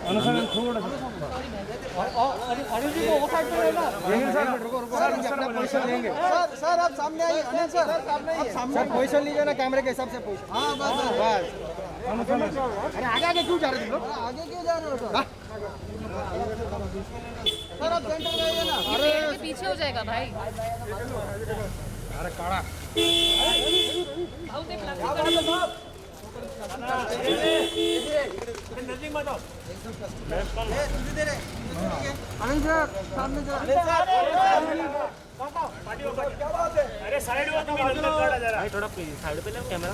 अनुसरण थोड़ा अनिल जी को वो साइड पे लेना लेंगे सर रुको रुको सर अपना पोजीशन लेंगे सर आप सामने आइए अनिल सर सामने पोजीशन लीजिए ना कैमरे के हिसाब से पोजीशन हां बस अरे आगे आगे क्यों जा रहे हो तुम लोग आगे क्यों जा रहे हो सर आप सेंटर में आइए ना अरे पीछे हो जाएगा भाई अरे काड़ा बहुत प्लास्टिक अनिल सर सामने जा अरे साइड में तुम्ही नंतर काढा जरा भाई थोड़ा साइड पे ले कैमरा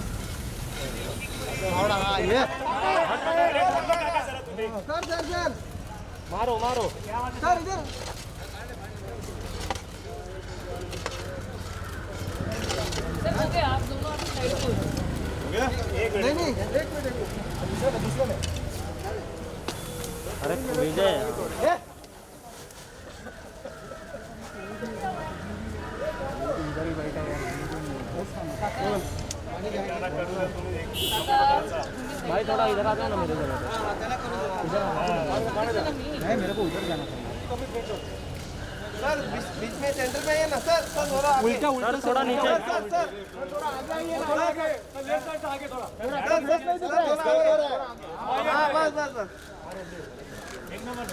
हाँ ये सर सर सर मारो मारो सर इधर सर हो गया आप दोनों अपनी साइड पे नहीं नहीं एक मिनट दूसरा में अरे विजय इधर ही बैठा है भाई थोड़ा इधर आ जाओ ना मेरे जगह नहीं मेरे को उधर जाना था सर बीच में सेंटर में है ना सर सर थोड़ा उल्टा सर थोड़ा नीचे सर थोड़ा आगे आइए थोड़ा आगे लेफ्ट साइड आगे थोड़ा हां बस बस बस एक नंबर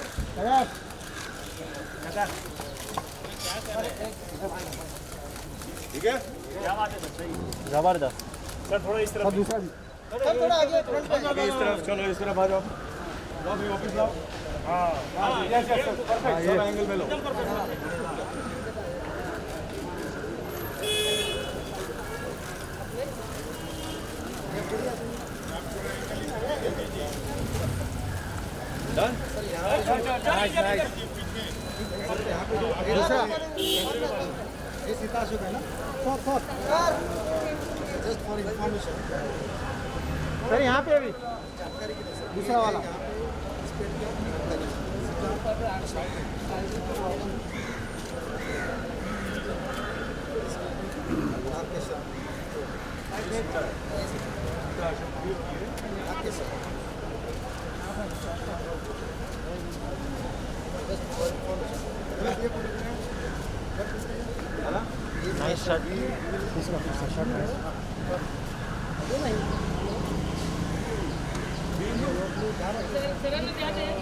ठीक है क्या बात है सही जबरदस्त सर थोड़ा इस तरफ दूसरा भी सर थोड़ा आगे फ्रंट पे इस तरफ चलो इस तरफ आ जाओ वापस लाओ हां यस यस परफेक्ट सब एंगल में लो डन नाइस नाइस दूसरा ये सीता अशोक है ना sir just for information sir यहाँ पे अभी दूसरा वाला नाइस शॉट दूसरा शॉट है सेवन में जाते हैं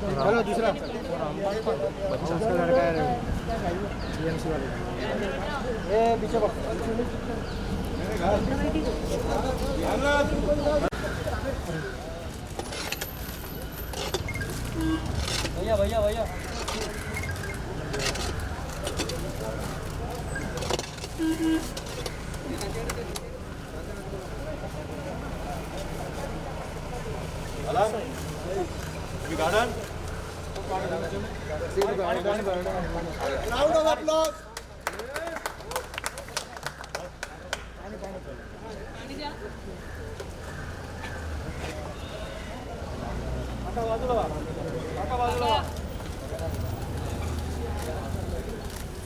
चलो दूसरा बच्चा उसका लड़का है बीएमसी वाले ये पीछे भैया भैया भैया garden round of applause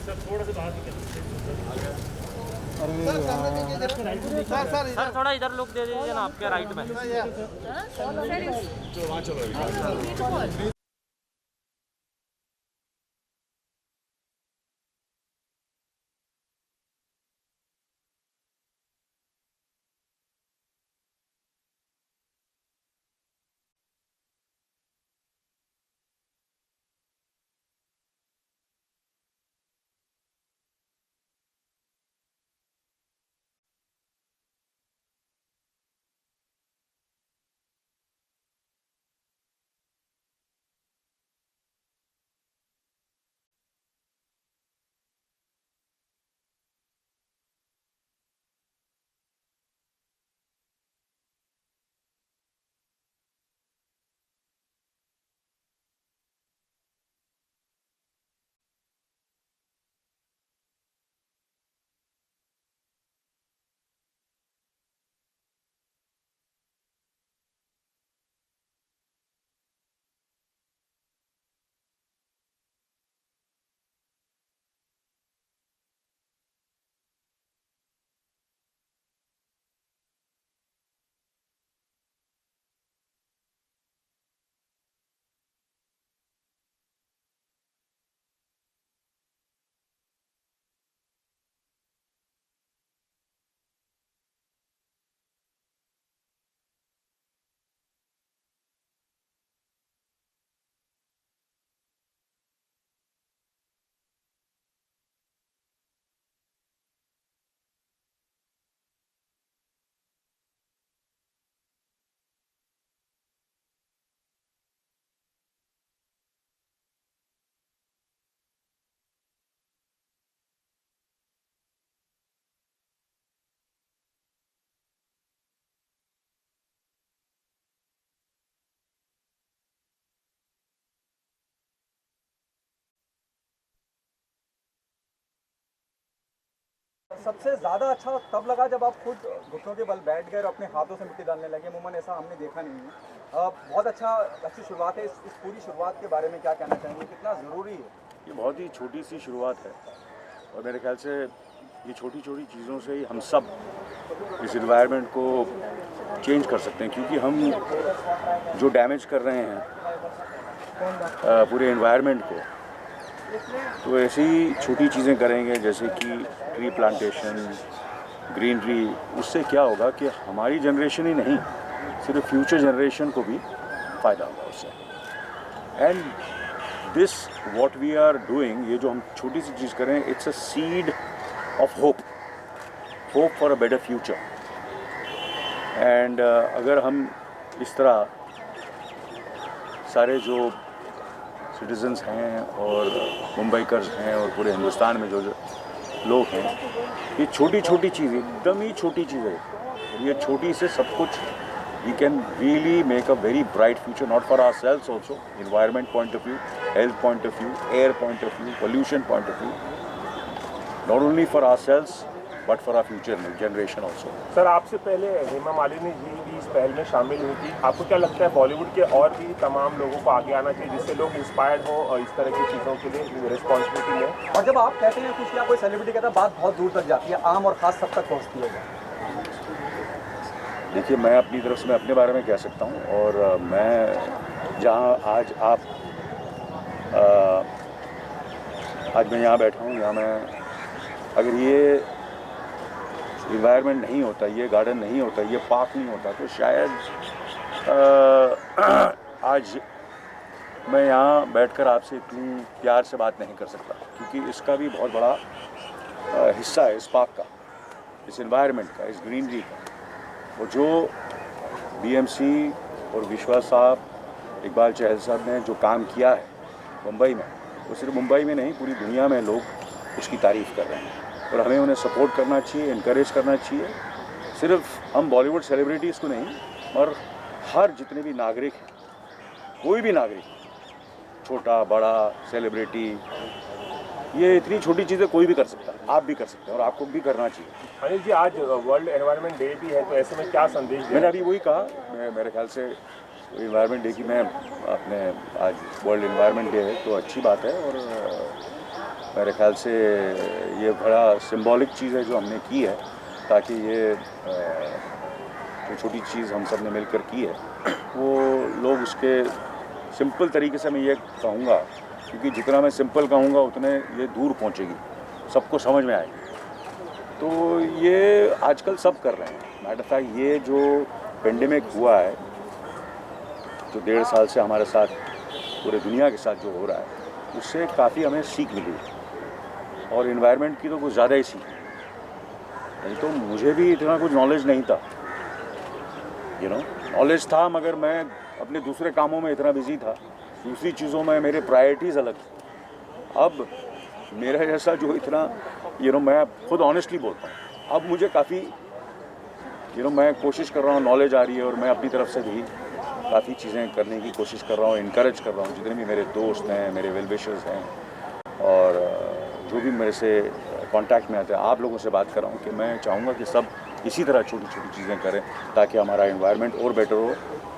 sir थोड़ा सा बाहर निकल सर थोड़ा इधर लुक दे दीजिए ना आपके राइट में सर सबसे ज़्यादा अच्छा तब लगा जब आप खुद घुटनों के बल बैठ गए और अपने हाथों से मिट्टी डालने लगे। अमूमन ऐसा हमने देखा नहीं है। बहुत अच्छी शुरुआत है। इस पूरी शुरुआत के बारे में क्या कहना चाहेंगे, कितना ज़रूरी है? ये बहुत ही छोटी सी शुरुआत है और मेरे ख्याल से ये छोटी छोटी चीज़ों से ही हम सब इस इन्वायरमेंट को चेंज कर सकते हैं, क्योंकि हम जो डैमेज कर रहे हैं पूरे इन्वायरमेंट को, तो ऐसी छोटी चीज़ें करेंगे जैसे कि ट्री प्लांटेशन, ग्रीनरी, उससे क्या होगा कि हमारी जनरेशन ही नहीं, सिर्फ फ्यूचर जनरेशन को भी फ़ायदा होगा उससे। And this what we are doing, ये जो हम छोटी सी चीज़ करें, it's a seed of hope for a better future. And अगर हम इस तरह सारे जो सिटीजन्स हैं और मुंबईकर्स हैं और पूरे हिंदुस्तान में जो लोग हैं, ये छोटी छोटी चीज़, एकदम ही छोटी चीज़ है, ये छोटी से सब कुछ we can really make a very bright future, not for ourselves also, environment point of view, health point of view, air point of view, pollution point of view, not only for ourselves but for our future generation also. Sir, आपसे पहले हेमा मालिनी जी भी इस पहल में शामिल हुई थी। आपको क्या लगता है बॉलीवुड के और भी तमाम लोगों को आगे आना चाहिए जिससे लोग इंस्पायर्ड हो और इस तरह की चीज़ों के लिए रिस्पॉन्सिबिलिटी लें? और जब आप कहते हैं कुछ या कोई सेलिब्रिटी कहता है, बात बहुत दूर तक जाती है, आम और ख़ास सब तक पहुँचती है। देखिए, मैं अपनी तरफ से मैं अपने बारे में कह सकता हूँ, और मैं जहाँ आज मैं यहाँ बैठा हूँ, यहाँ मैं अगर ये इन्वायरमेंट नहीं होता, ये गार्डन नहीं होता, ये पार्क नहीं होता, तो शायद आज मैं यहाँ बैठकर आपसे इतनी प्यार से बात नहीं कर सकता, क्योंकि इसका भी बहुत बड़ा हिस्सा है इस पार्क का, इस इन्वायरमेंट का, इस ग्रीनरी का। वो जो बीएमसी और विश्वास साहब, इकबाल चहल साहब ने जो काम किया है मुंबई में, वो सिर्फ मुंबई में नहीं, पूरी दुनिया में लोग उसकी तारीफ़ कर रहे हैं, और हमें उन्हें सपोर्ट करना चाहिए, इनकरेज करना चाहिए। सिर्फ हम बॉलीवुड सेलिब्रिटीज़ को नहीं, और हर जितने भी नागरिक हैं, कोई भी नागरिक, छोटा बड़ा सेलिब्रिटी, ये इतनी छोटी चीज़ें कोई भी कर सकता है, आप भी कर सकते हैं और आपको भी करना चाहिए। अनिल जी, आज वर्ल्ड एनवायरनमेंट डे भी है, तो ऐसे में क्या संदेश दें? मैंने अभी वही कहा, मेरे ख्याल से एनवायरनमेंट डे की मैं अपने आज वर्ल्ड एनवायरनमेंट डे है, तो अच्छी बात है, और मेरे ख्याल से ये बड़ा सिंबॉलिक चीज़ है जो हमने की है, ताकि ये जो छोटी चीज़ हम सब ने मिलकर की है, वो लोग उसके सिंपल तरीके से, मैं ये कहूँगा, क्योंकि जितना मैं सिंपल कहूँगा उतने ये दूर पहुँचेगी, सबको समझ में आएगी। तो ये आजकल सब कर रहे हैं। मैटर फैक्ट, ये जो पेंडेमिक हुआ है, जो 1.5 साल से हमारे साथ, पूरे दुनिया के साथ जो हो रहा है, उससे काफ़ी हमें सीख मिली, और इन्वायरमेंट की तो कुछ ज़्यादा ही सीख। नहीं तो मुझे भी इतना कुछ नॉलेज नहीं था, नॉलेज था, मगर मैं अपने दूसरे कामों में इतना बिजी था, दूसरी चीज़ों में मेरे प्रायोरिटीज़ अलग थी। अब मेरा जैसा जो इतना मैं खुद ऑनेस्टली बोलता हूँ, अब मुझे काफ़ी मैं कोशिश कर रहा हूँ, नॉलेज आ रही है, और मैं अपनी तरफ से भी काफ़ी चीज़ें करने की कोशिश कर रहा हूँ, इनकरेज कर रहा हूँ। जितने भी मेरे दोस्त हैं, मेरे वेल विशर्स हैं, और जो भी मेरे से कांटेक्ट में आते हैं, आप लोगों से बात कर रहा हूँ कि मैं चाहूँगा कि सब इसी तरह छोटी छोटी चीज़ें करें, ताकि हमारा एनवायरनमेंट और बेटर हो,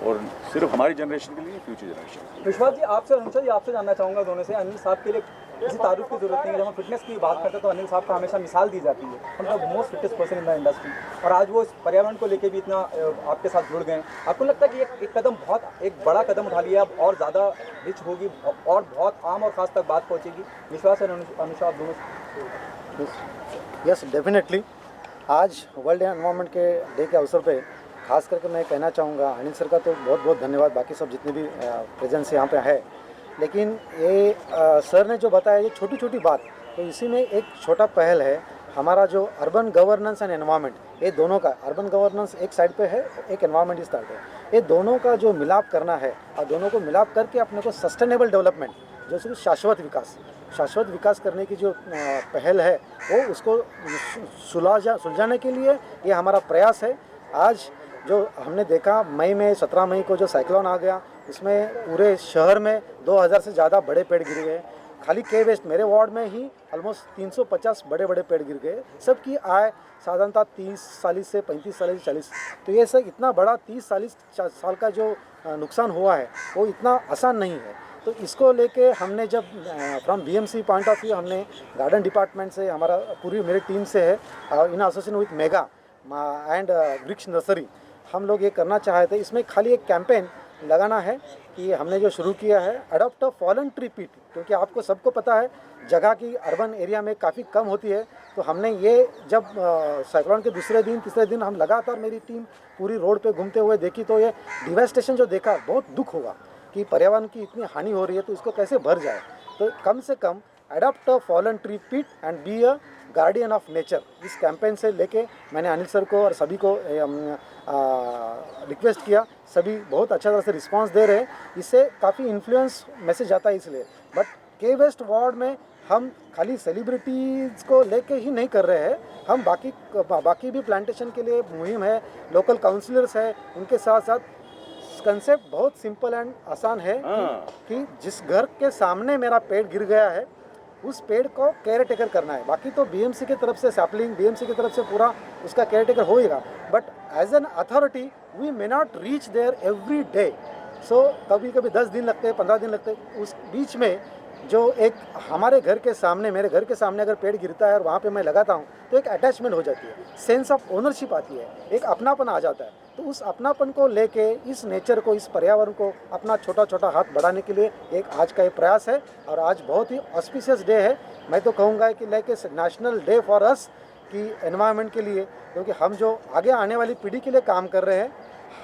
और सिर्फ हमारी जनरेशन के लिए, फ्यूचर जनरेशन। विश्वास जी, आपसे अनुषा जी, आपसे जानना चाहूँगा दोनों से, अनिल साहब के लिए किसी तारुफ की जरूरत नहीं है। जब हम फिटनेस की बात करते हैं तो अनिल साहब का हमेशा मिसाल दी जाती है, मतलब most fittest person in the industry, और आज वो इस पर्यावरण को लेके भी इतना आपके साथ जुड़ गए। आपको लगता है कि एक कदम, बहुत एक बड़ा कदम उठा लिया, अब और ज़्यादा रिच होगी और बहुत आम और ख़ास तक बात पहुँचेगी? विश्वास और अनुषा, आप दोनों? Yes, definitely. आज वर्ल्ड एनवायरनमेंट के डे के अवसर पे खास करके मैं कहना चाहूँगा, अनिल सर का तो बहुत बहुत धन्यवाद, बाकी सब जितने भी प्रेजेंस यहाँ पे है, लेकिन ये सर ने जो बताया, ये छोटी छोटी बात, तो इसी में एक छोटा पहल है हमारा, जो अर्बन गवर्नेंस एंड एनवायरनमेंट, ये दोनों का, अर्बन गवर्नेंस एक साइड पे है, एक एनवायरनमेंट इस साइड पे, ये दोनों का जो मिलाप करना है, और दोनों को मिलाप करके अपने को सस्टेनेबल डेवलपमेंट, जैसे कि शाश्वत विकास करने की जो पहल है, वो उसको सुलझाने के लिए ये हमारा प्रयास है। आज जो हमने देखा, मई में 17 मई को जो साइक्लोन आ गया, उसमें पूरे शहर में 2000 से ज़्यादा बड़े पेड़ गिर गए। खाली के वेस्ट मेरे वार्ड में ही ऑलमोस्ट 350 बड़े बड़े पेड़ गिर गए। सबकी आय साधारणतः 30-40 से 35-40, तो ये सब इतना बड़ा 30-40 साल का जो नुकसान हुआ है वो इतना आसान नहीं है। तो इसको लेके हमने जब from BMC point of view हमने गार्डन डिपार्टमेंट से, हमारा पूरी मेरी टीम से है in association with mega and वृक्ष नर्सरी, हम लोग ये करना चाहे थे। इसमें खाली एक कैंपेन लगाना है कि हमने जो शुरू किया है अडॉप्ट अ फॉलन ट्री पीट, क्योंकि आपको सबको पता है जगह की अर्बन एरिया में काफ़ी कम होती है। तो हमने ये जब साइक्लोन के दूसरे दिन तीसरे दिन हम लगातार मेरी टीम पूरी रोड पे घूमते हुए देखी, तो ये डिवास्टेशन जो देखा बहुत दुख होगा कि पर्यावरण की इतनी हानि हो रही है, तो इसको कैसे भर जाए। तो कम से कम अडॉप्ट अ फॉलन ट्री पीट and be a guardian of nature, इस कैंपेन से लेके मैंने अनिल सर को और सभी को रिक्वेस्ट किया। सभी बहुत अच्छा तरह से रिस्पांस दे रहे हैं, इससे काफ़ी इन्फ्लुएंस मैसेज आता है इसलिए। बट के वेस्ट वार्ड में हम खाली सेलिब्रिटीज़ को लेके ही नहीं कर रहे हैं, हम बाकी भी प्लांटेशन के लिए मुहिम है, लोकल काउंसलर्स है, उनके साथ साथ कंसेप्ट बहुत सिंपल एंड आसान है कि जिस घर के सामने मेरा पेड़ गिर गया है उस पेड़ को केयर टेकर करना है। बाकी तो बीएमसी की तरफ से सैपलिंग, बीएमसी की तरफ से पूरा उसका केयर टेकर होएगा, but as an authority we may not reach there every day. So कभी कभी 10 दिन लगते हैं, 15 दिन लगते हैं। उस बीच में जो एक हमारे घर के सामने, मेरे घर के सामने अगर पेड़ गिरता है और वहाँ पे मैं लगाता हूँ तो एक अटैचमेंट हो जाती है, सेंस ऑफ ओनरशिप आती है, एक अपनापन आ जाता है। तो उस अपनापन को लेके इस नेचर को, इस पर्यावरण को अपना छोटा छोटा हाथ बढ़ाने के लिए एक आज का ये प्रयास है। और आज बहुत ही ऑस्पिशियस डे है, मैं तो कहूँगा कि like a national day for us कि एनवायरनमेंट के लिए, क्योंकि हम जो आगे आने वाली पीढ़ी के लिए काम कर रहे हैं,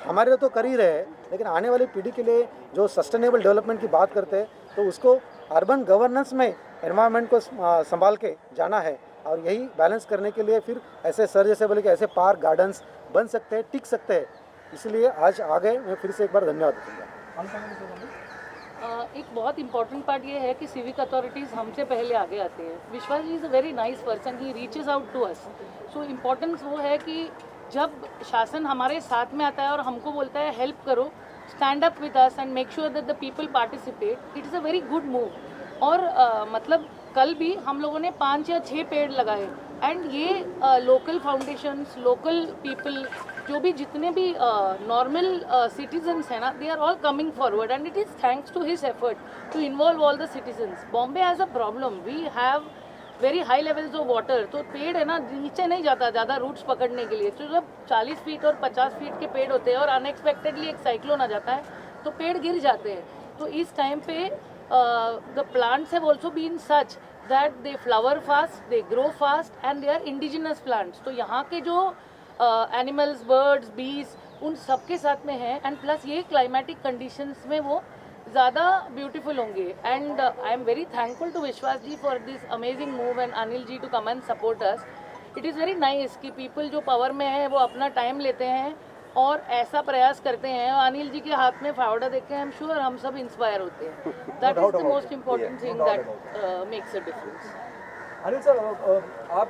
हमारे लिए तो कर ही रहे हैं, लेकिन आने वाली पीढ़ी के लिए जो सस्टेनेबल डेवलपमेंट की बात करते हैं तो उसको अर्बन गवर्नेंस में एनवायरनमेंट को संभाल के जाना है। और यही बैलेंस करने के लिए फिर ऐसे सर जैसे बोले कि ऐसे पार्क गार्डन्स बन सकते हैं, टिक सकते हैं, इसलिए आज आ गए। मैं फिर से एक बार धन्यवाद दूँगा। एक बहुत इंपॉर्टेंट पार्ट ये है कि सिविक अथॉरिटीज़ हमसे पहले आगे आते हैं। Vishwas ji is a very nice person, he reaches out to us. So importance वो है कि जब शासन हमारे साथ में आता है और हमको बोलता है हेल्प करो, stand up with us and make sure that the people participate, it is a very good move. और मतलब कल भी हम लोगों ने 5 या 6 पेड़ लगाए एंड ये लोकल फाउंडेशंस, लोकल पीपल, जो भी जितने भी नॉर्मल सिटीजन्स हैं ना, they are all coming forward and it is thanks to his effort to involve all the citizens. Bombay has a problem, we have very high levels of water, तो पेड़ है ना नीचे नहीं जाता ज़्यादा रूट्स पकड़ने के लिए। तो जब 40 फीट और 50 फीट के पेड़ होते हैं और अनएक्सपेक्टेडली एक साइक्लोन आ जाता है तो पेड़ गिर जाते हैं। तो इस टाइम पे the plants have also been such that they flower fast, they grow fast and they are indigenous plants. तो यहाँ के जो animals, birds, bees, उन सबके साथ में है एंड प्लस ये क्लाइमेटिक कंडीशंस में वो ज़्यादा ब्यूटीफुल होंगे। And I am very thankful to Vishwas ji for this amazing move and Anil ji to come and support us. It is very nice कि पीपल जो पावर में है वो अपना टाइम लेते हैं और ऐसा प्रयास करते हैं। अनिल जी के हाथ में फावड़ा देख के आई एम श्योर हम सब इंस्पायर होते हैं। That is the most important thing that makes a difference. Anil sir, आप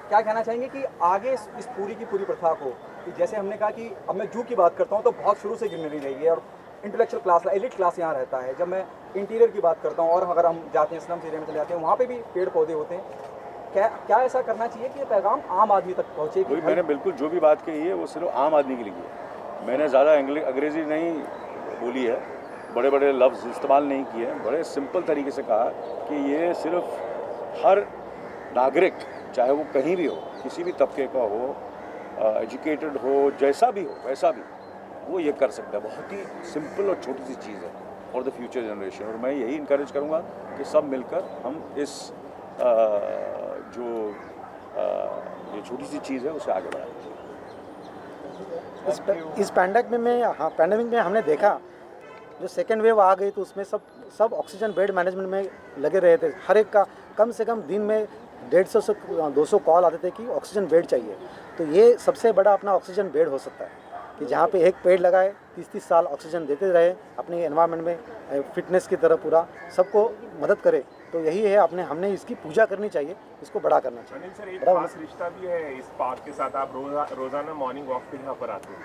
क्या कहना चाहेंगे कि आगे इस पूरी की पूरी प्रथा को, कि जैसे हमने कहा कि अब मैं जू की बात करता हूँ तो बहुत शुरू से गिरने रही है और इंटेलेक्चुअल क्लास, एलिट क्लास यहाँ रहता है। जब मैं इंटीरियर की बात करता हूँ और अगर हम जाते हैं स्लम्स एरिया में चले जाते हैं, वहाँ पे भी पेड़ पौधे होते हैं। क्या ऐसा करना चाहिए कि ये पैगाम आम आदमी तक पहुँचे? वही मैंने बिल्कुल जो भी बात कही है वो सिर्फ आम आदमी के लिए है। मैंने ज़्यादा अंग्रेजी नहीं बोली है, बड़े बड़े लफ्ज़ इस्तेमाल नहीं किए हैं, बड़े सिंपल तरीके से कहा कि ये सिर्फ हर नागरिक, चाहे वो कहीं भी हो, किसी भी तबके का हो, एजुकेटेड हो, जैसा भी हो वैसा भी, वो ये कर सकता है। बहुत ही सिंपल और छोटी सी चीज़ है फॉर द फ्यूचर जनरेशन। और मैं यही इंकरेज करूँगा कि सब मिलकर हम इस जो ये छोटी सी चीज़ है उसे आगे बढ़ाएं। इस पैंडेमिक में हमने देखा जो सेकेंड वेव आ गई तो उसमें सब ऑक्सीजन बेड मैनेजमेंट में लगे रहे थे। हर एक का कम से कम दिन में 150 से 200 कॉल आते थे कि ऑक्सीजन बेड चाहिए। तो ये सबसे बड़ा अपना ऑक्सीजन बेड हो सकता है कि जहाँ पे एक पेड़ लगाए 30-30 साल ऑक्सीजन देते रहे, अपने एनवायरनमेंट में फिटनेस की तरह पूरा सबको मदद करे। तो यही है, हमने इसकी पूजा करनी चाहिए, इसको बड़ा करना चाहिए। अनिल सर, एक खास रिश्ता भी है इस पार्क के साथ, आप रोज़ाना मॉर्निंग वॉक पे यहाँ पर आते हैं।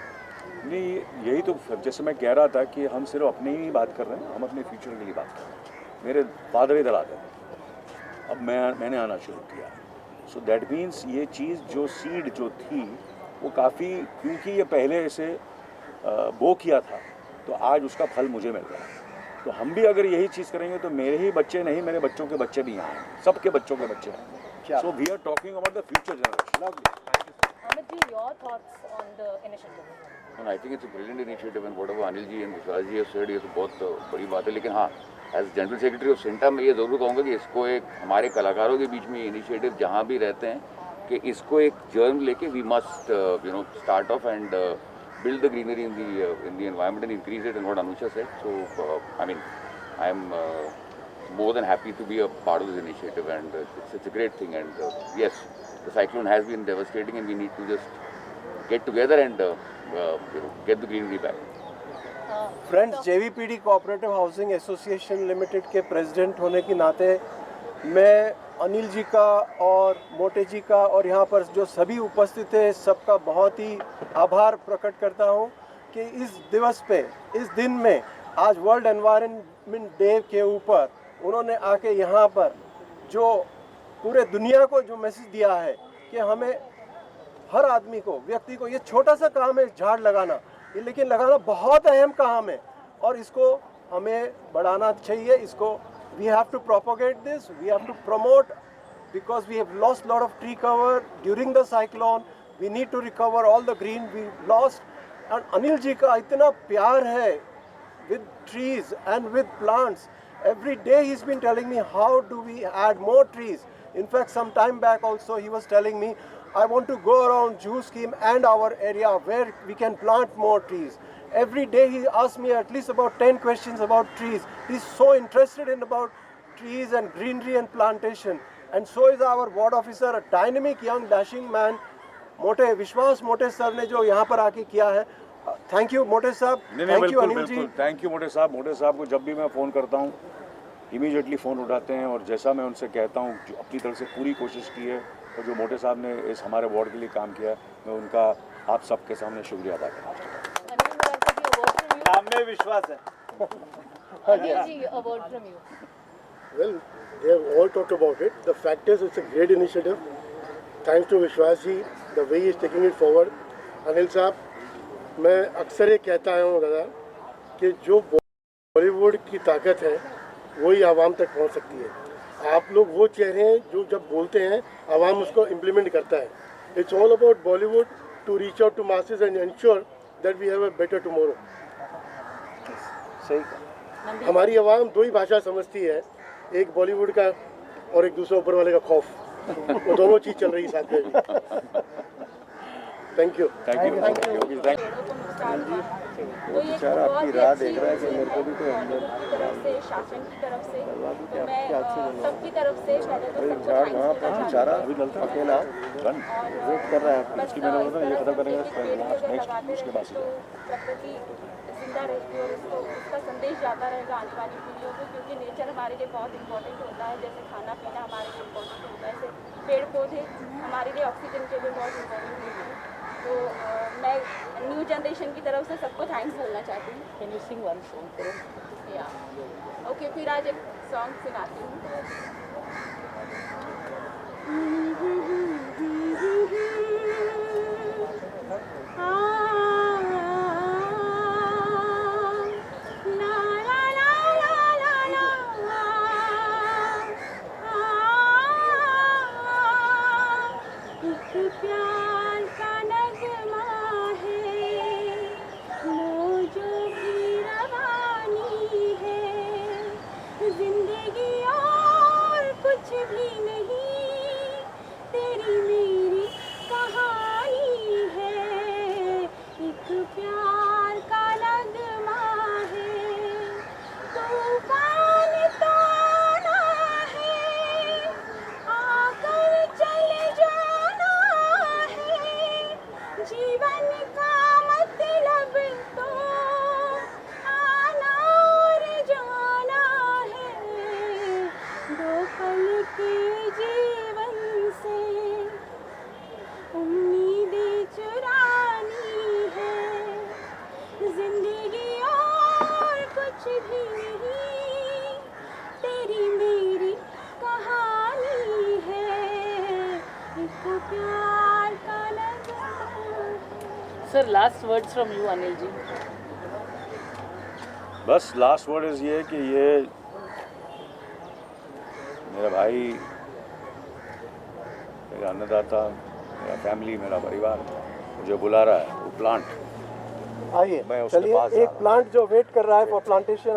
नहीं, यही तो जैसे मैं कह रहा था कि हम सिर्फ अपनी ही बात कर रहे हैं, हम अपने फ्यूचर के लिए बात कर रहे हैं। मेरे फादर इधर आते हैं, अब मैंने आना शुरू किया। सो दैट मीन्स ये चीज़ जो सीड जो थी वो काफ़ी, क्योंकि ये पहले से बो किया था, तो आज उसका फल मुझे मिल रहा है। तो हम भी अगर यही चीज़ करेंगे तो मेरे ही बच्चे नहीं, मेरे बच्चों के बच्चे भी यहाँ आएंगे, सबके बच्चों के बच्चे आएंगे। So we are talking about the future generation. Amit ji, your thoughts on the initiative? And I think it's a brilliant initiative, and whatever Anil ji and Vishwas ji have said, ये तो बहुत बड़ी बात है। लेकिन हाँ, as general secretary of सेंटा मैं ये ज़रूर कहूँगा कि इसको एक हमारे कलाकारों के बीच में इनिशिएटिव जहाँ भी रहते हैं कि इसको एक जर्न लेके we must start off and build the greenery in the environment and increase it, and what Anusha said. So I mean, I am more than happy to be a part of this initiative, and it's a great thing. And yes, the cyclone has been devastating, and we need to just get together and get the greenery back. Friends, JVPD cooperative housing association limited के president होने के नाते मैं अनिल जी का और मोटे जी का और यहाँ पर जो सभी उपस्थित हैं सबका बहुत ही आभार प्रकट करता हूँ कि इस दिवस पे, इस दिन में, आज वर्ल्ड एनवायरनमेंट डे के ऊपर उन्होंने आके यहाँ पर जो पूरे दुनिया को जो मैसेज दिया है कि हमें हर आदमी को, व्यक्ति को, ये छोटा सा काम है झाड़ लगाना, ये लेकिन लगाना बहुत अहम काम है और इसको हमें बढ़ाना चाहिए। इसको we have to propagate this, we have to promote, because we have lost lot of tree cover during the cyclone. We need to recover all the green we lost. And Anil ji का इतना प्यार है with trees and with plants. Every day he's been telling me how do we add more trees. In fact, some time back also he was telling me, I want to go around Jew scheme and our area where we can plant more trees. Every day he asks me at least about 10 questions about trees. He's so interested in about trees and greenery and plantation. And so is our ward officer, a dynamic young dashing man, मोटे विश्वास मोटे sir ने जो यहाँ पर आके किया है। थैंक यू मोटे साहब, thank you Anil ji. Thank you Mote साहब। मोटे साहब को जब भी मैं फ़ोन करता हूँ इमीडिएटली फ़ोन उठाते हैं, और जैसा मैं उनसे कहता हूँ जो अपनी तरफ से पूरी कोशिश की है, और जो मोटे साहब ने इस हमारे वार्ड के लिए काम किया है, मैं उनका आप सबके सामने शुक्रिया अदा करना चाहता हूँ। काम में विश्वास है। Anil ji, a word from you. Well, they have all talked about it. The fact is, it's a great initiative. Thanks to Vishwas ji, the way he is taking it forward. Anil साहब, मैं अक्सर ये कहता आया हूँ दादा कि जो बॉलीवुड की ताकत है वही आवाम तक पहुँच सकती है। आप लोग वो चेहरे हैं जो जब बोलते हैं आवाम उसको इम्प्लीमेंट करता है। It's all about Bollywood to reach out to masses and ensure that we have a better tomorrow. सही। हमारी आवाम दो ही भाषा समझती है, एक बॉलीवुड का और एक दूसरा ऊपर वाले का खौफ। वो दोनों चीज़ चल रही साथ में। Thank you. बेचारा आपकी राह देख रहा है कि मेरे को भी कोई अंदर तरफ से, शासन की तरफ से, तो मैं सबकी तरफ से पहले तो सबको झाड़ वहाँ पर बेचारा अकेला वेट कर रहा है। इसकी मैंने बोला था ये खत्म करेंगे उसके बाद तो प्रकृति जिंदा रहती है और उसको उसका संदेश जाता रहेगा आने वाली पीढ़ियों को, क्योंकि नेचर हमारे लिए बहुत इंपॉर्टेंट होता है। जैसे खाना पीना हमारे लिए इम्पोर्टेंट होता है, ऐसे पेड़ पौधे हमारे लिए ऑक्सीजन के लिए बहुत इम्पोर्टेंट होते हैं। तो मैं न्यू जनरेशन की तरफ से सबको थैंक्स बोलना चाहती हूँ। Can you sing one song for us? या ओके, फिर आज एक सॉन्ग सुनाती हूँ। Last words from you Anil ji. बस लास्ट वर्ड इज़ ये कि ये मेरा भाई, मेरा अन्नदाता, मेरा फैमिली, मेरा परिवार मुझे बुला रहा है वो प्लांट. आइए मैं उसके चलिए, पास जा एक रहा हूं. प्लांट जो वेट कर रहा है फॉर प्लांटेशन